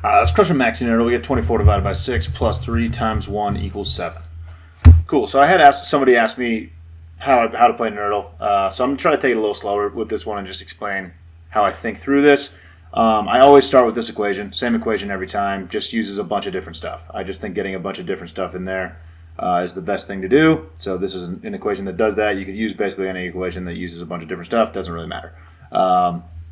Let's crush a Maxi nerdle. We get 24 divided by 6 plus 3 times 1 equals 7. Cool. So I had somebody ask me how to play nerdle. So I'm going to try to take it a little slower with this one and just explain how I think through this. I always start with this equation. Same equation every time. Just uses a bunch of different stuff. I just think getting a bunch of different stuff in there is the best thing to do. So this is an equation that does that. You could use basically any equation that uses a bunch of different stuff. Doesn't really matter.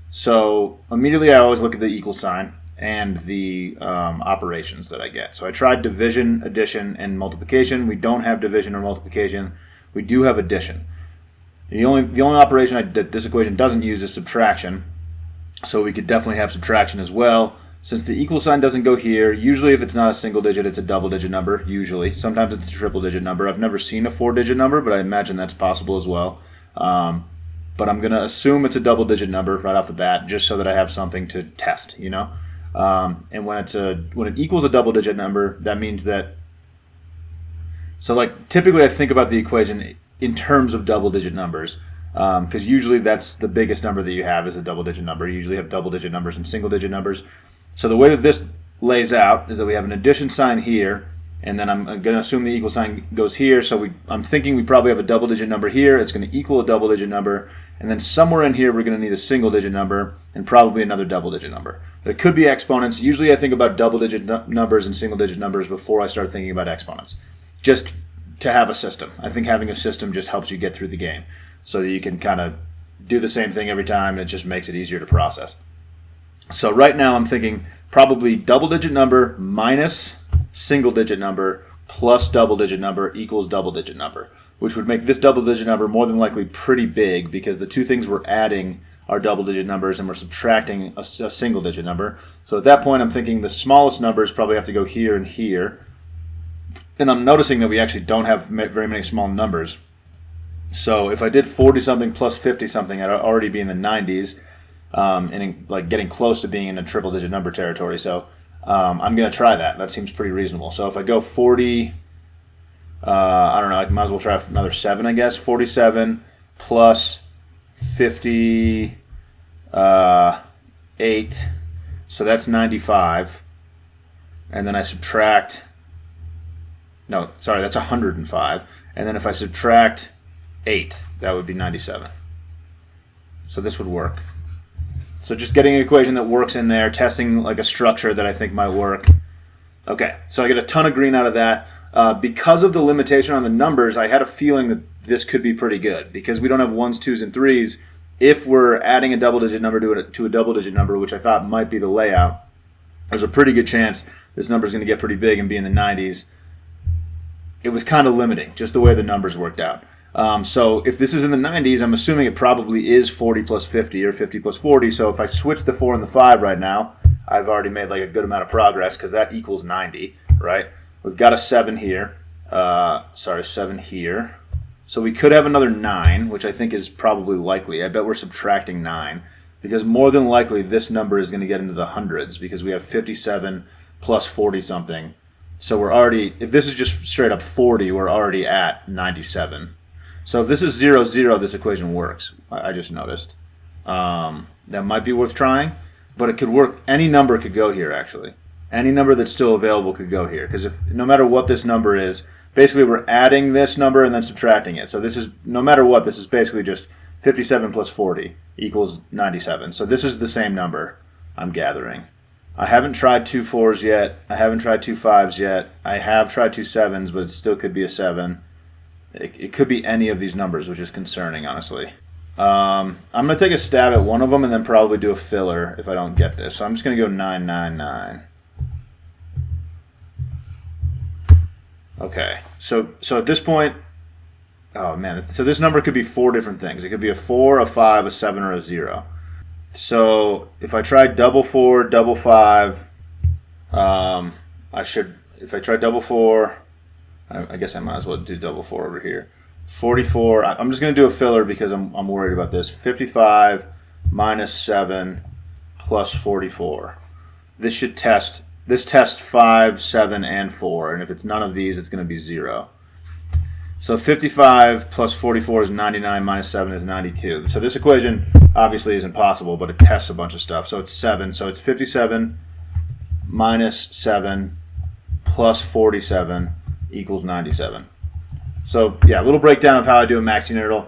So immediately I always look at the equal sign and the operations that I get. So I tried division, addition, and multiplication. We don't have division or multiplication. We do have addition. The only operation that this equation doesn't use is subtraction. So we could definitely have subtraction as well. Since the equal sign doesn't go here, usually if it's not a single digit, it's a double digit number, usually. Sometimes it's a triple digit number. I've never seen a 4-digit number, but I imagine that's possible as well. But I'm going to assume it's a double digit number right off the bat, just so that I have something to test, you know? And when it equals a double digit number, that means that, so like typically I think about the equation in terms of double digit numbers, because usually that's the biggest number that you have is a double digit number. You usually have double digit numbers and single digit numbers. So the way that this lays out is that we have an addition sign here, and then I'm going to assume the equal sign goes here. So I'm thinking we probably have a double digit number here. It's going to equal a double digit number. And then somewhere in here, we're going to need a single digit number and probably another double digit number. But it could be exponents. Usually I think about double digit numbers and single digit numbers before I start thinking about exponents, just to have a system. I think having a system just helps you get through the game so that you can kind of do the same thing every time. And it just makes it easier to process. So right now I'm thinking probably double digit number minus single digit number plus double digit number equals double digit number, which would make this double digit number more than likely pretty big because the two things we're adding are double digit numbers and we're subtracting a single digit number. So at that point I'm thinking the smallest numbers probably have to go here and here. And I'm noticing that we actually don't have very many small numbers. So if I did 40 something plus 50 something, I'd already be in the 90s. And like getting close to being in a triple digit number territory. So I'm going to try that. That seems pretty reasonable. So if I go 40, I don't know, I might as well try another 7, I guess. 47 plus 58, so that's 95. And then I subtract, no, sorry, that's 105. And then if I subtract 8, that would be 97. So this would work. So just getting an equation that works in there, testing like a structure that I think might work. Okay, so I get a ton of green out of that. Because of the limitation on the numbers, I had a feeling that this could be pretty good because we don't have 1s, 2s, and 3s. If we're adding a double-digit number to a double-digit number, which I thought might be the layout, there's a pretty good chance this number is going to get pretty big and be in the 90s. It was kind of limiting, just the way the numbers worked out. So if this is in the 90s, I'm assuming it probably is 40 plus 50 or 50 plus 40. So if I switch the 4 and the 5 right now, I've already made like a good amount of progress because that equals 90, right? We've got a 7 here. 7 here. So we could have another 9, which I think is probably likely. I bet we're subtracting 9 because more than likely this number is going to get into the hundreds because we have 57 plus 40 something. So we're already, if this is just straight up 40, we're already at 97. So if this is 0, 0, this equation works. I just noticed. That might be worth trying, but it could work. Any number could go here, actually. Any number that's still available could go here. Because if no matter what this number is, basically we're adding this number and then subtracting it. So this is, no matter what, this is basically just 57 plus 40 equals 97. So this is the same number I'm gathering. I haven't tried 2 4s yet. I haven't tried 2 5s yet. I have tried 2 7s, but it still could be a 7. It could be any of these numbers, which is concerning, honestly. I'm going to take a stab at one of them and then probably do a filler if I don't get this. So I'm just going to go 999. Okay, so at this point, oh man, so this number could be 4 different things. It could be a 4, a 5, a 7, or a 0. So if I try double 4, double 5, if I try double 4, I guess I might as well do double 4 over here. 44, I'm just going to do a filler because I'm worried about this. 55 minus 7 plus 44. This should test. This tests 5, 7, and 4, and if it's none of these, it's going to be 0. So 55 plus 44 is 99, minus 7 is 92. So this equation obviously is impossible, but it tests a bunch of stuff. So it's 7. So it's 57 minus 7 plus 47 equals 97. So yeah, a little breakdown of how I do a Maxi nerdle.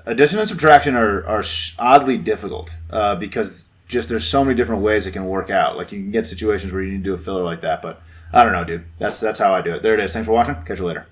Addition and subtraction are oddly difficult because just there's so many different ways it can work out. Like you can get situations where you need to do a filler like that, but I don't know, dude. That's how I do it. There it is. Thanks for watching. Catch you later.